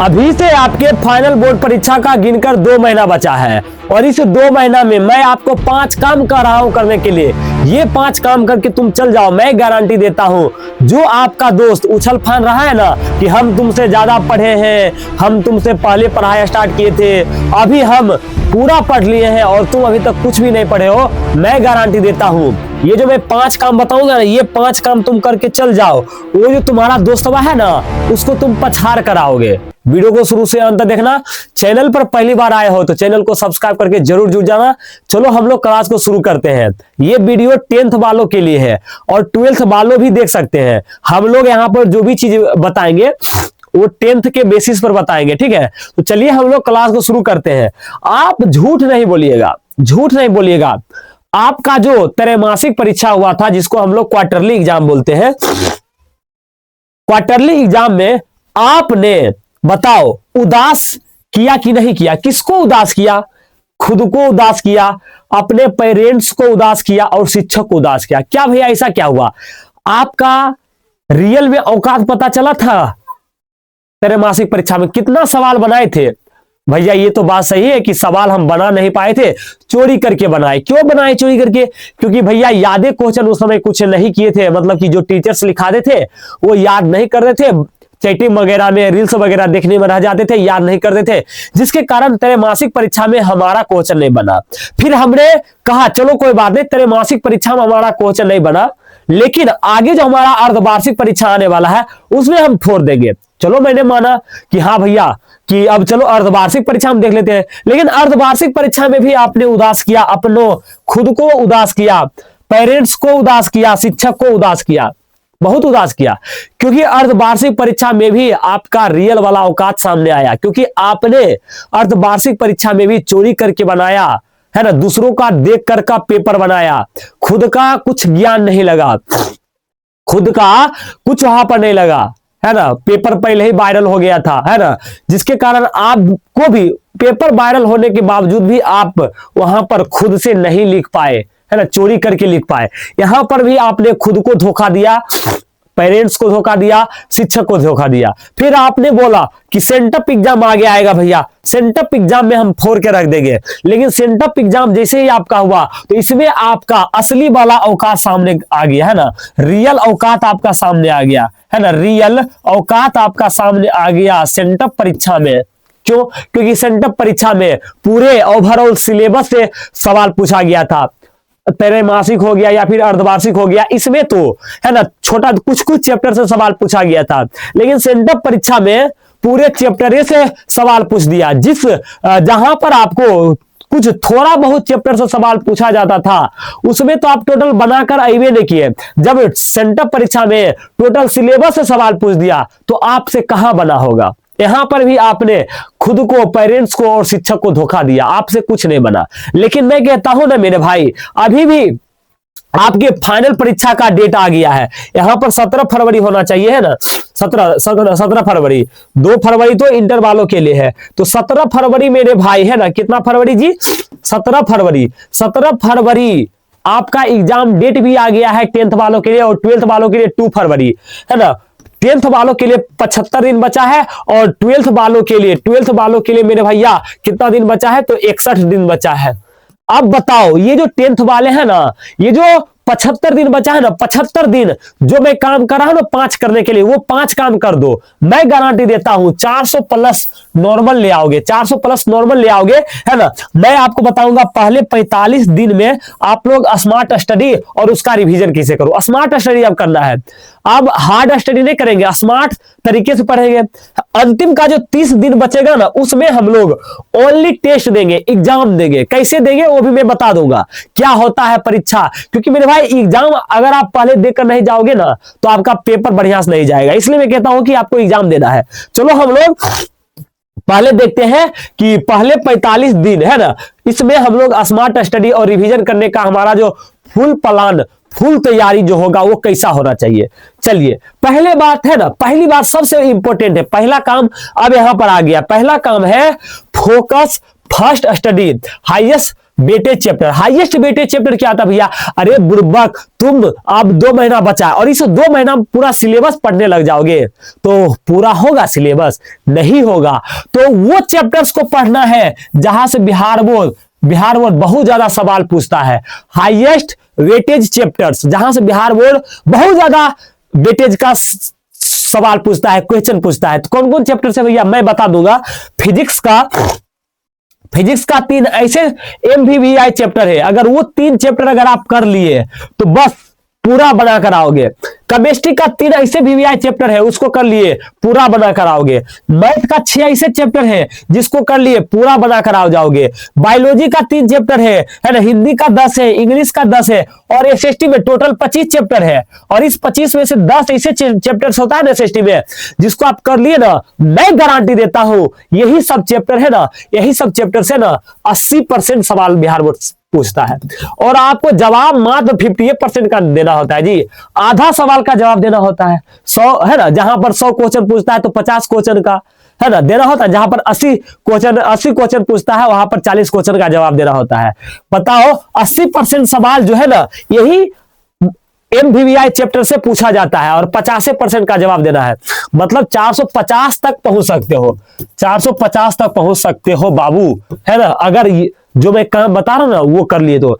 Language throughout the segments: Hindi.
अभी से आपके फाइनल बोर्ड परीक्षा का गिनकर 2 महीना बचा है और इस 2 महीना में मैं आपको 5 काम कर रहा हूं करने के लिए। ये 5 काम करके तुम चल जाओ, मैं गारंटी देता हूं। जो आपका दोस्त उछल फान रहा है ना कि हम तुमसे ज्यादा पढ़े हैं, हम तुमसे पहले पढ़ाई स्टार्ट किए थे, अभी हम पूरा पढ़ लिए हैं और तुम अभी तक कुछ भी नहीं पढ़े हो, मैं गारंटी देता हूं ये जो मैं 5 काम बताऊंगा ना, ये 5 काम तुम करके चल जाओ, वो जो तुम्हारा दोस्तवा है ना उसको तुम पछाड़ कर आओगे। वीडियो को शुरू से अंत तक देखना। चैनल पर पहली बार आए हो तो चैनल को सब्सक्राइब करके जरूर जुड़ जाना। चलो हम लोग क्लास को शुरू करते हैं। ये वीडियो 10th वालों के लिए है और 12th वालों भी देख सकते हैं। हम लोग यहाँ पर जो भी चीज बताएंगे वो 10th के बेसिस पर बताएंगे, ठीक है। तो चलिए हम लोग क्लास को शुरू करते हैं। आप झूठ नहीं बोलिएगा, झूठ नहीं बोलिएगा। आपका जो त्रैमासिक परीक्षा हुआ था, जिसको हम लोग क्वार्टरली एग्जाम बोलते हैं, क्वार्टरली एग्जाम में आपने बताओ उदास किया कि नहीं किया? किसको उदास किया? खुद को उदास किया, अपने पेरेंट्स को उदास किया और शिक्षक को उदास किया। क्या भैया ऐसा क्या हुआ? आपका रियल में औकात पता चला था? त्रैमासिक परीक्षा में कितना सवाल बनाए थे? भैया ये तो बात सही है कि सवाल हम बना नहीं पाए थे, चोरी करके बनाए। क्यों बनाए चोरी करके? क्योंकि भैया यादें क्वेश्चन उस समय कुछ नहीं किए थे, मतलब कि जो टीचर्स लिखाते थे वो याद नहीं कर रहे थे, चैटिंग वगैरह में, रील्स वगैरह देखने में रह जाते थे, याद नहीं करते थे, जिसके कारण त्रैमासिक परीक्षा में हमारा क्वेश्चन नहीं बना। फिर हमने कहा चलो कोई बात नहीं, त्रैमासिक परीक्षा में हमारा क्वेश्चन नहीं बना, लेकिन आगे जो हमारा अर्धवार्षिक परीक्षा आने वाला है उसमें हम फोड़ देंगे। चलो मैंने माना कि हाँ भैया कि अब चलो अर्धवार्षिक परीक्षा हम देख लेते हैं, लेकिन अर्धवार्षिक परीक्षा में भी आपने उदास किया, अपनों खुद को उदास किया, पेरेंट्स को उदास किया, शिक्षक को उदास किया, बहुत उदास किया। क्योंकि अर्धवार्षिक परीक्षा में भी आपका रियल वाला औकात सामने आया, क्योंकि आपने अर्धवार्षिक परीक्षा में भी चोरी करके बनाया है ना, दूसरों का देख कर का पेपर बनाया, खुद का कुछ ज्ञान नहीं लगा, खुद का कुछ वहां पर नहीं लगा, है ना। पेपर पहले ही वायरल हो गया था, है ना, जिसके कारण आपको भी पेपर वायरल होने के बावजूद भी आप वहां पर खुद से नहीं लिख पाए, है ना, चोरी करके लिख पाए। यहां पर भी आपने खुद को धोखा दिया, पेरेंट्स को धोखा दिया, शिक्षक को धोखा दिया। फिर आपने बोला कि सेंटअप एग्जाम आगे आएगा भैया, सेंटअप एग्जाम में हम फोड़ के रख देंगे। लेकिन सेंटअप एग्जाम जैसे ही आपका हुआ तो इसमें आपका असली वाला औकात सामने आ गया, है ना, रियल औकात आपका सामने आ गया, है ना, रियल औकात आपका सामने आ गया सेंटअप परीक्षा में। क्यों? क्योंकि सेंटअप परीक्षा में पूरे ओवरऑल सिलेबस से सवाल पूछा गया था। त्रैमासिक हो गया या फिर अर्धवार्षिक हो गया, इसमें तो है ना छोटा कुछ कुछ चैप्टर से सवाल पूछा गया था, लेकिन सेंटअप परीक्षा में पूरे चैप्टर से सवाल पूछ दिया। जहां पर आपको कुछ थोड़ा बहुत चैप्टर से सवाल पूछा जाता था उसमें तो आप टोटल बनाकर आईवे नहीं किए। जब सेंटअप परीक्षा में टोटल सिलेबस से सवाल पूछ दिया तो आपसे कहां बना होगा? यहां पर भी आपने खुद को, पेरेंट्स को और शिक्षक को धोखा दिया, आपसे कुछ नहीं बना। लेकिन मैं कहता हूं ना मेरे भाई, अभी भी आपके फाइनल परीक्षा का डेट आ गया है। यहां पर 17 फरवरी होना चाहिए, है ना, 17 फरवरी, 2 फरवरी तो इंटर वालों के लिए है, तो 17 फरवरी मेरे भाई, है ना, कितना फरवरी जी? 17 फरवरी। 17 फरवरी आपका एग्जाम डेट भी आ गया है 10th वालों के लिए, और 12th वालों के लिए 2 फरवरी, है ना। 10th वालों के लिए 75 दिन बचा है और 12th वालों के लिए मेरे भैया कितना दिन बचा है? तो 61 दिन बचा है। अब बताओ ये जो 10th वाले हैं ना, ये जो 75 दिन बचा है ना, 75 दिन जो मैं काम कर रहा हूं ना 5 करने के लिए, वो 5 काम कर दो। मैं गारंटी देता हूं 400 प्लस नॉर्मल ले आओगे, 400 प्लस नॉर्मल ले आओगे, है ना। मैं आपको बताऊंगा पहले 45 दिन में आप लोग स्मार्ट स्टडी और उसका रिवीजन कैसे करो। स्मार्ट स्टडी अब करना है, अब हार्ड स्टडी नहीं करेंगे, स्मार्ट तरीके से पढ़ेंगे। अंतिम का जो 30 दिन बचेगा ना, उसमें हम लोग ओनली टेस्ट देंगे, एग्जाम देंगे। कैसे देंगे वो भी मैं बता दूंगा, क्या होता है परीक्षा। क्योंकि मेरे भाई एग्जाम अगर आप पहले देकर नहीं जाओगे ना तो आपका पेपर बढ़िया से नहीं जाएगा, इसलिए मैं कहता हूं कि आपको एग्जाम देना है। चलो हम लोग पहले देखते हैं कि पहले 45 दिन, है ना, इसमें हम लोग स्मार्ट स्टडी और रिवीजन करने का हमारा जो फुल प्लान, फुल तैयारी जो होगा वो कैसा होना चाहिए। चलिए पहले बात है ना, पहली बात सबसे इंपॉर्टेंट है, पहला काम अब यहां पर आ गया। पहला काम है focus first study, highest weightage chapter, highest weightage chapter क्या था भैया? अरे बुर्बक, तुम अब 2 महीना बचा और इस 2 महीना में पूरा सिलेबस पढ़ने लग जाओगे तो पूरा होगा सिलेबस? नहीं होगा। तो वो चैप्टर्स को पढ़ना है जहां से बिहार बोर्ड बहुत ज्यादा सवाल पूछता है। हाईएस्ट वेटेज चैप्टर्स जहां से बिहार बोर्ड बहुत ज्यादा वेटेज का सवाल पूछता है, क्वेश्चन पूछता है। तो कौन कौन चैप्टर से भैया मैं बता दूंगा। फिजिक्स का 3 ऐसे MVVI चैप्टर है, अगर वो 3 चैप्टर अगर आप कर लिए तो बस पूरा बना कर आओगे। केमिस्ट्री का 3 ऐसे VVI चैप्टर है, उसको कर लिए पूरा बना कर आओगे। मैथ का 6 ऐसे चैप्टर है जिसको कर लिए पूरा बना कर आ जाओगे। बायोलॉजी का 3 चैप्टर है ना। हिंदी का 10 है, इंग्लिश का 10 है और SST में टोटल 25 चैप्टर है। और इस 25 में से 10 ऐसे चैप्टर्स होता है ना SST में, जिसको आप कर लिए ना, मैं गारंटी देता हूं यही सब चैप्टर है ना, यही सब चैप्टर से ना 80% सवाल बिहार बोर्ड पूछता है। और आपको जवाब मात्र 58% का देना होता है जी, आधा सवाल का जवाब देना होता है। 100 है ना, जहां पर 100 क्वेश्चन पूछता है तो 50 क्वेश्चन का है ना देना होता है। जहां पर 80 क्वेश्चन पूछता है वहां पर 40 क्वेश्चन का जवाब देना होता है। बताओ 80% सवाल जो है ना यही MVVI चैप्टर से पूछा जाता है और 50% का जवाब देना है। मतलब 450 तक पहुंच सकते हो, 450 तक पहुंच सकते हो बाबू, है ना। अगर जो मैं काम बता रहा हूं ना वो कर लिए तो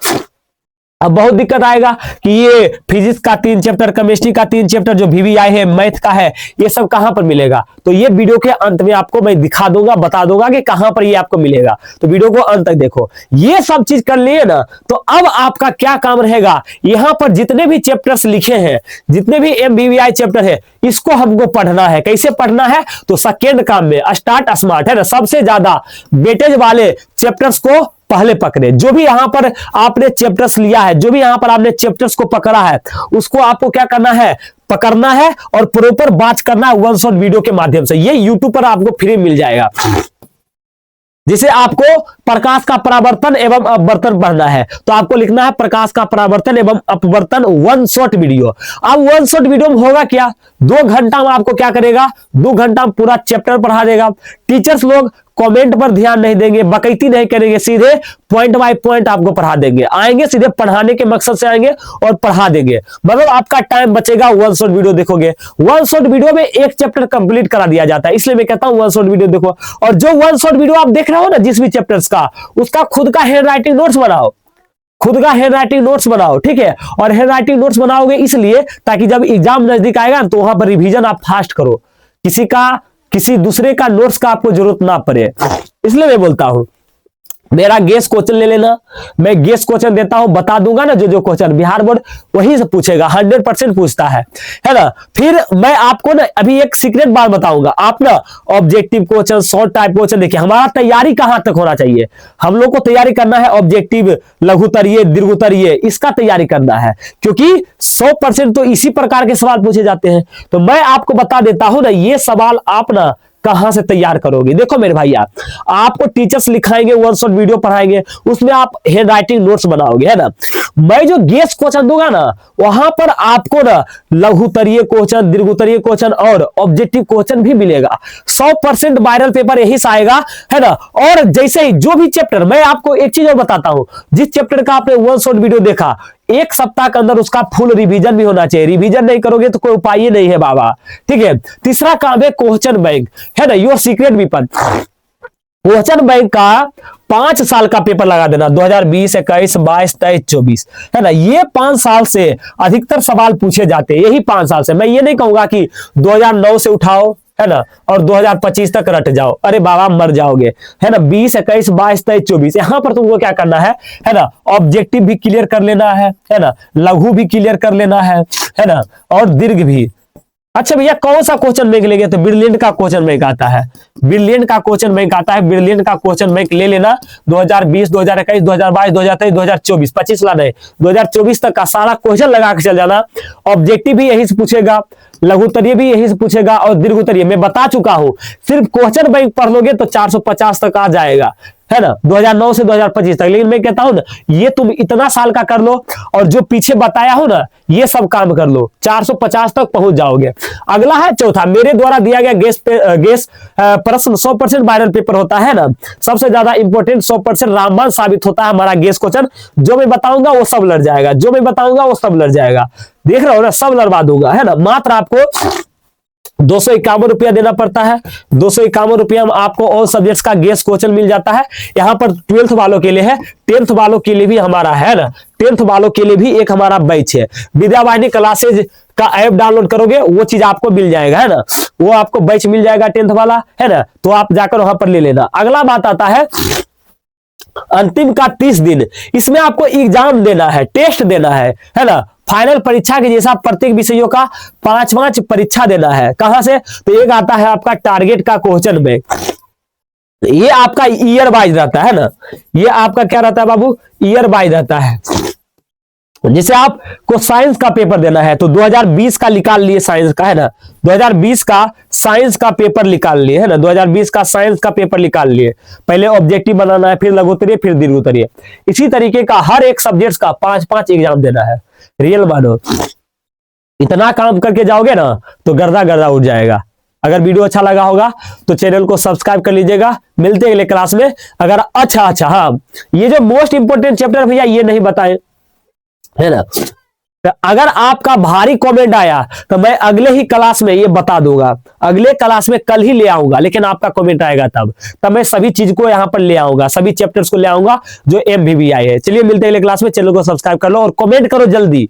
अब बहुत दिक्कत आएगा कि ये फिजिक्स का 3 चैप्टर, केमिस्ट्री का 3 चैप्टर जो VVI है, मैथ का है, ये सब कहां पर मिलेगा। तो ये वीडियो के अंत में आपको मैं दिखा दूंगा, बता दूंगा कि कहां पर ये आपको मिलेगा। तो वीडियो को अंत तक देखो। ये सब चीज कर लिए ना तो अब आपका क्या काम रहेगा, यहां पर जितने भी चैप्टर्स लिखे हैं, जितने भी MVVI चैप्टर है, इसको हमको पढ़ना है। कैसे पढ़ना है? तो सेकेंड काम में स्टार्ट स्मार्ट है ना, सबसे ज्यादा वेटेज वाले चैप्टर्स को पहले पकड़े। जो भी यहां पर आपने चैप्टर्स लिया है, जो भी यहां पर आपने चैप्टर्स को पकड़ा है, उसको आपको क्या करना है, पकड़ना है और प्रॉपर बात करना है वन शॉट वीडियो के माध्यम से। ये YouTube पर आपको फ्री मिल जाएगा। जिसे आपको प्रकाश का परावर्तन एवं अपवर्तन पढ़ना है तो आपको लिखना है प्रकाश का परावर्तन एवं अपवर्तन वन शॉट वीडियो। अब वन शॉट वीडियो में होगा क्या, 2 घंटा में आपको क्या करेगा, 2 घंटा में पूरा चैप्टर पढ़ा देगा। टीचर्स लोग कमेंट पर ध्यान नहीं देंगे, बकैती नहीं करेंगे, सीधे पॉइंट बाय पॉइंट आपको पढ़ा देंगे। आएंगे सीधे पढ़ाने के मकसद से आएंगे और पढ़ा देंगे। मतलब आपका टाइम बचेगा, वन शॉट वीडियो देखोगे। वन शॉट वीडियो में एक चैप्टर कंप्लीट करा दिया जाता है, इसलिए मैं कहता हूं वन शॉट वीडियो देखो। और जो वन शॉट वीडियो आप देख रहे हो ना जिस भी चैप्टर्स का, उसका खुद का हैंड राइटिंग नोट्स बनाओ, खुद का हैंड राइटिंग नोट्स बनाओ, ठीक है। और हैंड राइटिंग नोट्स बनाओगे इसलिए ताकि जब एग्जाम नजदीक आएगा तो वहां पर रिवीजन आप फास्ट करो, किसी दूसरे का नोट्स का आपको जरूरत ना पड़े। इसलिए मैं बोलता हूं मेरा गेस क्वेश्चन ले लेना, मैं गेस क्वेश्चन देता हूं, बता दूंगा ना जो क्वेश्चन बिहार बोर्ड वहीं से पूछेगा, 100% पूछता है ना। फिर मैं आपको ना अभी एक सीक्रेट बात बताऊंगा। आप ना objective question, short type question देखिए, हमारा तैयारी कहां तक होना चाहिए। हम लोग को तैयारी करना है ऑब्जेक्टिव, लघुतरीय, दीर्घोत्तरीय, इसका तैयारी करना है, क्योंकि 100% तो इसी प्रकार के सवाल पूछे जाते हैं। तो मैं आपको बता देता हूं ना, ये सवाल आप ना कहां से तैयार करोगे। देखो मेरे भैया, आपको टीचर्स लिखाएंगे, वन शॉट वीडियो पढ़ाएंगे, उसमें आप हैंड राइटिंग नोट्स बनाओगे, है ना। मैं जो गेस क्वेश्चन दूंगा ना वहां पर आपको ना लघुतरीय क्वेश्चन, दीर्घोत्तरीय क्वेश्चन और ऑब्जेक्टिव क्वेश्चन भी मिलेगा। 100% वायरल पेपर यही से आएगा, है ना। और जैसे ही जो भी चैप्टर, मैं आपको एक चीज और बताता हूं, जिस चैप्टर का आपने वन शॉट वीडियो देखा, 1 सप्ताह के अंदर उसका फुल रिवीजन भी होना चाहिए। रिवीजन नहीं करोगे तो कोई उपाय ही नहीं है बाबा, ठीक है। तीसरा काम है क्वेश्चन बैंक, है ना, your secret weapon. Question bank का 5 साल का पेपर लगा देना, 2020, 21, 22, 23, 24, है ना। ये 5 साल से अधिकतर सवाल पूछे जाते हैं, यही 5 साल से। मैं ये नहीं कहूंगा कि 2009 से उठाओ, है ना, और 2025 तक रट जाओ, अरे बाबा मर जाओगे, है ना। 20, 21, 22, 23, 24 यहां पर तुमको क्या करना है ना, ऑब्जेक्टिव भी क्लियर कर लेना है ना, लघु भी क्लियर कर लेना है ना, और दीर्घ भी। अच्छा भैया कौन सा क्वेश्चन बैंक लेंगे, तो ब्रिलियंट का क्वेश्चन बैंक आता है, ब्रिलियंट का क्वेश्चन बैंक आता है, ब्रिलियंट का क्वेश्चन बैंक ले लेना। 2020, 2021, 2022, 2023, 2024, 25 ला नहीं, 2024 तक का सारा क्वेश्चन लगा के चल जाना। ऑब्जेक्टिव भी यही से पूछेगा, लघु उत्तरीय भी यही से पूछेगा और दीर्घ उत्तरीय मैं बता चुका हूं। सिर्फ क्वेश्चन बैंक पढ़ लोगे तो 450 तक आ जाएगा, है ना, 2009 से 2025 तक। लेकिन मैं कहता हूं ना, ये तुम इतना साल का कर लो और जो पीछे बताया हो ना ये सब काम कर लो, 450 तक पहुंच जाओगे। अगला है चौथा, मेरे द्वारा दिया गया गेस प्रश्न 100% वायरल पेपर होता है ना, सबसे ज्यादा इंपॉर्टेंट 100% रामबाण साबित होता है हमारा गेस क्वेश्चन। जो मैं बताऊंगा वो सब लड़ जाएगा, जो मैं बताऊंगा वो सब लड़ जाएगा, देख रहे हो ना, सब लड़वा दूंगा, है ना। मात्र आपको 251 रुपया देना पड़ता है। 251 रुपया में आपको ऑल सब्जेक्ट्स का गेस क्वेश्चन मिल जाता है। यहाँ पर 12th वालों के लिए है, 10th वालों के लिए भी हमारा है ना, 10th वालों के लिए भी एक हमारा बैच है। विद्यावाहिनी क्लासेज का ऐप डाउनलोड करोगे वो चीज आपको मिल जाएगा, है ना, वो आपको बैच मिल जाएगा 10th वाला, है ना, तो आप जाकर वहां पर ले लेना। अगला बात आता है अंतिम का 30 दिन, इसमें आपको एग्जाम देना है, टेस्ट देना है ना, फाइनल परीक्षा के जैसा प्रत्येक विषयों का 5 परीक्षा देना है। कहां से, तो एक आता है आपका टारगेट का क्वेश्चन बैंक, ये आपका ईयर वाइज रहता है ना, ये आपका क्या रहता है बाबू, ईयर वाइज रहता है। जैसे आपको साइंस का पेपर देना है तो 2020 का निकाल लिए साइंस का, है ना, 2020 का साइंस का पेपर निकाल लिए, है ना, 2020 का साइंस का पेपर निकाल लिए। पहले ऑब्जेक्टिव बनाना है, फिर लघु उत्तरीय, फिर दीर्घ उत्तरीय। इसी तरीके का हर एक सब्जेक्ट का 5 एग्जाम देना है। रियल मानो, इतना काम करके जाओगे ना तो गर्दा गर्दा उठ जाएगा। अगर वीडियो अच्छा लगा होगा तो चैनल को सब्सक्राइब कर लीजिएगा। मिलते हैं अगले क्लास में। अगर अच्छा हाँ, ये जो मोस्ट इंपोर्टेंट चैप्टर भैया ये नहीं बताए, है ना, तो अगर आपका भारी कमेंट आया तो मैं अगले ही क्लास में ये बता दूंगा, अगले क्लास में कल ही ले आऊंगा, लेकिन आपका कमेंट आएगा तब मैं सभी चीज को यहां पर ले आऊंगा, सभी चैप्टर्स को ले आऊंगा जो MVVI है। चलिए मिलते हैं अगले क्लास में, चैनल को सब्सक्राइब कर लो और कमेंट करो जल्दी।